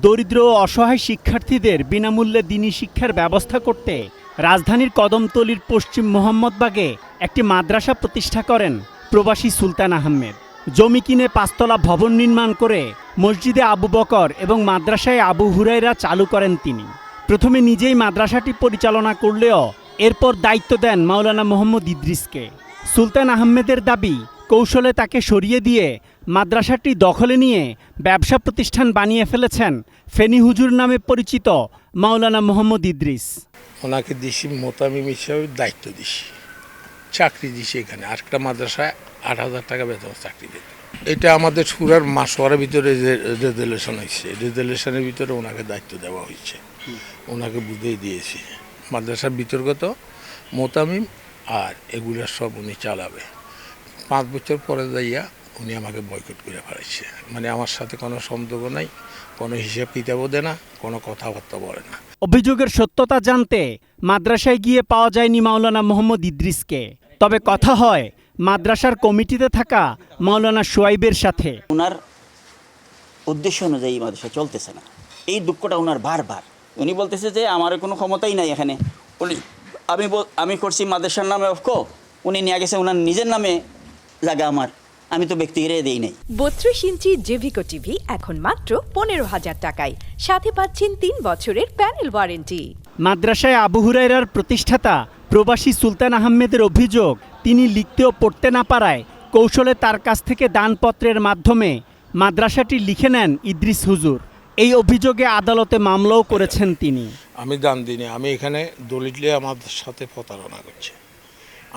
দরিদ্র ও অসহায় শিক্ষার্থীদের বিনামূল্যে দ্বীনি শিক্ষার ব্যবস্থা করতে রাজধানীর কদমতলীর পশ্চিম মোহাম্মদবাগে একটি মাদ্রাসা প্রতিষ্ঠা করেন প্রবাসী সুলতান আহমেদ। জমি কিনে ৫ তলা ভবন নির্মাণ করে মসজিদে আবু বকর এবং মাদ্রাসায় আবু হুরায়রা চালু করেন তিনি। প্রথমে নিজেই মাদ্রাসাটি পরিচালনা করলেও এরপর দায়িত্ব দেন মাওলানা মোহাম্মদ ইদ্রিসকে। সুলতান আহমেদের দাবি, কৌশলে তাকে সরিয়ে দিয়ে মাদ্রাসাটি দখলে নিয়ে ব্যবসা প্রতিষ্ঠান বানিয়ে ফেলেছেন ফেনী হুজুর নামে পরিচিত মাওলানা মোহাম্মদ ইদ্রিস। ওনাকে দিছি মোতামিম হিসাবে দায়িত্ব দিছি, চাকরি দিছি। এখানে আরেকটা মাদ্রাসায় ৮,০০০ টাকা বেতন চাকরি দিত। এটা আমাদের সুরার মাসোয়ারের ভিতরে রেজুলেশন হয়েছে, রেজুলেশনের ভিতরে ওনাকে দায়িত্ব দেওয়া হয়েছে, ওনাকে বুঝিয়ে দিয়েছি মাদ্রাসার বিতর্গত মোতামিম আর এগুলো সব উনি চালাবে। 5 বছর পরে যাইয়া উনি আমাকে বয়কট করে ফেলাইছে, মানে আমার সাথে কোনো সম্পর্ক নাই, কোনো হিসাব কিতাবও দেয় না, কোনো কথাবার্তা বলে না। অভিযোগের সত্যতা জানতে মাদ্রাসায় গিয়ে পাওয়া যায়নি মাওলানা মোহাম্মদ ইদ্রিসকে। তবে কথা হয় মাদ্রাসার কমিটিতে থাকা মাওলানা সোয়াইবের সাথে। ওনার উদ্দেশ্য অনুযায়ী মাদ্রাসা চলতেছে না, এই দুঃখটা ওনার বারবার। উনি বলতেছে যে আমার কোনো ক্ষমতাই নাই এখানে। আমি করছি মাদ্রাসার নামে অফকো, উনি নিয়ে গেছে ওনার নিজের নামে জায়গা, আমি তো ব্যক্তিগত দেই নাই। 32 ইঞ্চি জেভিকো টিভি এখন মাত্র 15,000 টাকায়, সাথে পাচ্ছেন 3 বছরের প্যানেল ওয়ারেন্টি। মাদ্রাসায় আবু হুরায়রার প্রতিষ্ঠাতা প্রবাসী সুলতান আহমেদের অভিযোগ, তিনি লিখতে ও পড়তে না পারায় কৌশলে তার কাছ থেকে দানপত্রের মাধ্যমে মাদ্রাসাটি লিখে নেন ইদ্রিস হুজুর। এই অভিযোগে আদালতে মামলাও করেছেন তিনি। আমি দান দিনে, আমি এখানে দলিলে আমার সাথে প্রতারণা করছে।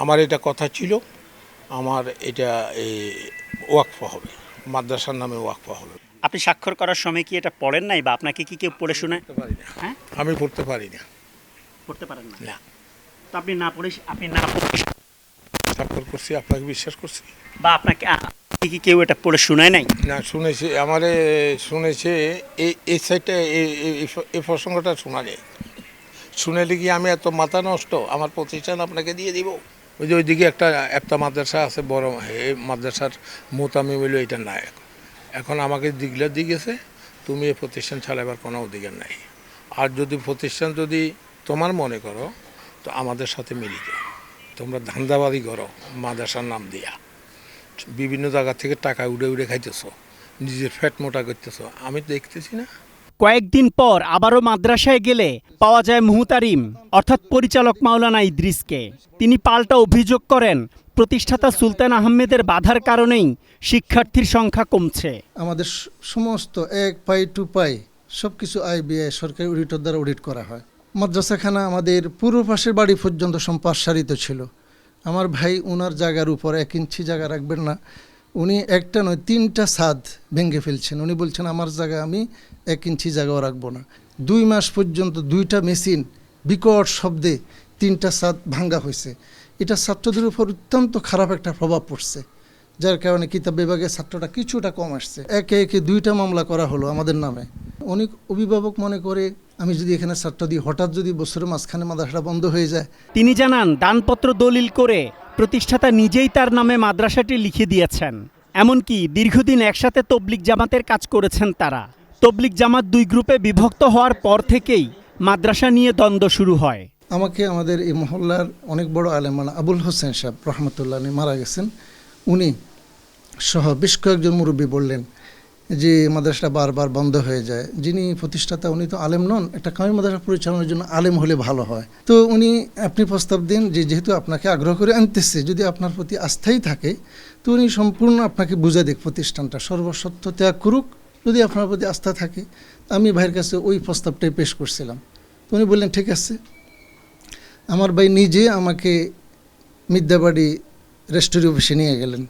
আমার এটা কথা ছিল, আমার এটা ওয়াকফ হবে, মাদ্রাসার নামে ওয়াকফ হবে। আপনি স্বাক্ষর করার সময় কি এটা পড়েন নাই, বা আপনাকে কি কেউ পড়ে শোনায়? হ্যাঁ, আমি পড়তে পারি না। পড়তে পারেন না? না। তো আপনি না পড়ে স্বাক্ষর করছি, আপনাকে বিশ্বাস করছি। বা আপনাকে কি কেউ এটা পড়ে শোনায় নাই? না, শুনেছি, আমারে শুনেছে এই সাইডটা, এই প্রসঙ্গটা শোনালে শুনেলে কি আমি এত মাথা নষ্ট, আমার প্রতিষ্ঠান আপনাকে দিয়ে দিব? ওই যে ওইদিকে একটা মাদ্রাসা আছে বড়, এই মাদ্রাসার মোতামিম হইল এটা না। এখন আমাকে দিগলা দিয়েছে, তুমি এই প্রতিষ্ঠান চালাবার কোনো অধিকার নাই। আর যদি প্রতিষ্ঠান যদি তোমার মনে করো তো আমাদের সাথে মিলিত, তোমরা ধান্দাবাদি করো মাদ্রাসার নাম দিয়া, বিভিন্ন জায়গা থেকে টাকা উড়ে উড়ে খাইতেছো, নিজের ফ্যাট মোটা করতেছো, আমি দেখতেছি না। কয়েকদিন পর আবারও মাদ্রাসায় গেলে পাওয়া যায় মুহতারিম অর্থাৎ পরিচালক মাওলানা ইদ্রিসকে। তিনি পাল্টা অভিযোগ করেন, প্রতিষ্ঠাতা সুলতান আহমেদের বাধার কারণেই শিক্ষার্থীর সংখ্যা কমছে। আমাদের সমস্ত 1 পাই 2 পাই সব কিছু IBI সরকারি অডিটর দ্বারা অডিট করা হয়। মাদ্রাসাখানা আমাদের পূর্ব পাশের বাড়ি পর্যন্ত সম্প্রসারিত ছিল। আমার ভাই ওনার জায়গার উপর 1 ইঞ্চি জায়গা রাখবেন না, উনি একটা নয় 3টা ছাদ ভেঙে ফেলছেন। উনি বলছেন আমার জায়গা আমি 1 ইঞ্চি জায়গাও রাখবো না। 2 মাস পর্যন্ত 2টা মেশিন বিকট শব্দে 3টা ছাদ ভাঙ্গা হয়েছে। এটা ছাত্রদের উপর অত্যন্ত খারাপ একটা প্রভাব পড়ছে, যার কারণে কিতাব বিভাগের ছাত্রটা কিছুটা কম আসছে। একে 2টা মামলা করা হলো আমাদের নামে। অনেক অভিভাবক মনে করে আমি যদি এখানে ছাত্র দিই, হঠাৎ যদি বছরের মাঝখানে মাদ্রাসাটা বন্ধ হয়ে যায়। তিনি জানান, দানপত্র দলিল করে প্রতিষ্ঠাতা নিজেই তার নামে মাদ্রাসাটি লিখে দিয়েছেন। এমনকি দীর্ঘদিন একসাথে তবলিগ জামাতের কাজ করেছেন তারা। তবলিগ জামাত 2 গ্রুপে বিভক্ত হওয়ার পর থেকেই মাদ্রাসা নিয়ে দ্বন্দ্ব শুরু হয়। আমাকে আমাদের এই মহল্লার অনেক বড় আলেম আবুল হোসেন সাহেব রহমতুল্লাহ মারা গেছেন, উনি সহ বেশ কয়েকজন মুরব্বী বললেন যে মাদ্রাসাটা বারবার বন্ধ হয়ে যায়। যিনি প্রতিষ্ঠাতা উনি তো আলেম নন, একটা কামি মাদ্রাসা পরিচালনার জন্য আলেম হলে ভালো হয়। তো আপনি প্রস্তাব দিন যে যেহেতু আপনাকে আগ্রহ করে আনতেছে, যদি আপনার প্রতি আস্থাই থাকে তো উনি সম্পূর্ণ আপনাকে বুঝে দেখ, প্রতিষ্ঠানটা সর্বস্বত্ব ত্যাগ করুক, যদি আপনার প্রতি আস্থা থাকে। আমি ভাইয়ের কাছে ওই প্রস্তাবটাই পেশ করছিলাম, তো উনি বললেন ঠিক আছে। আমার ভাই নিজে আমাকে মিদ্যাবাড়ি রেস্টুরি অফিসে নিয়ে গেলেন।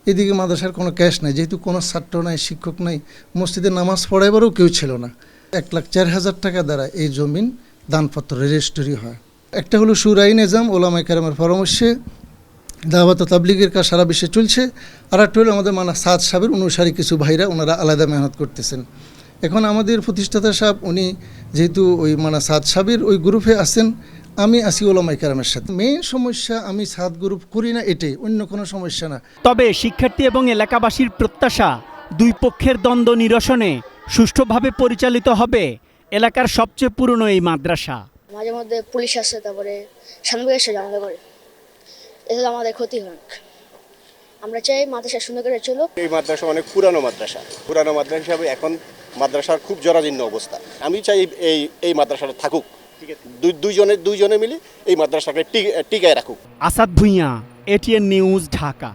এদিকে মাদ্রাসার কোনো ক্যাশ নাই, যেহেতু কোনো ছাত্র নাই, শিক্ষক নাই, মসজিদে নামাজ পড়াইবারও কেউ ছিল না। 1,04,000 টাকা দ্বারা এই জমিন দানপত্র রেজিস্ট্রি হয়। একটা হলো শুরাই নিজাম ওলামায়ে কেরামের পরামর্শে দাওয়াত ও তাবলীগের কাজ সারা বিশ্বে চলছে, আর একটা হলো আমাদের সাদ সাহেবের অনুসারী কিছু ভাইরা, ওনারা আলাদা মেহনত করতেছেন। এখন আমাদের প্রতিষ্ঠাতা সাহেব উনি যেহেতু ওই সাদ সাহেবের ওই গ্রুপে আছেন, আমি আসি ওলামায়ে কেরামের সাথে। মেইন সমস্যা আমি সাদ গ্রুপ করি না, এটাই, অন্য কোনো সমস্যা না। তবে শিক্ষার্থী এবং এলাকাবাসীর প্রত্যাশা, 2 পক্ষের দ্বন্দ্ব নিরসনে সুষ্ঠুভাবে পরিচালিত হবে এলাকার সবচেয়ে পুরনো এই মাদ্রাসা। মাঝে মধ্যে পুলিশ আসে, তারপরে সামনে এসে ঝামেলা করে, এতে আমাদের ক্ষতি হয়। আমরা চাই মাদ্রাসা সুন্দর করে চলুক। এই মাদ্রাসা অনেক পুরানো মাদ্রাসা হিসাবে এখন মাদ্রাসার খুব জরাজীর্ণ অবস্থা। আমি চাই এই মাদ্রাসাটা থাকুক, দুইজনে মিলে এই মাদ্রাসাকে টিকায় রাখুক। Asad Bhuiyan, ATN news, Dhaka.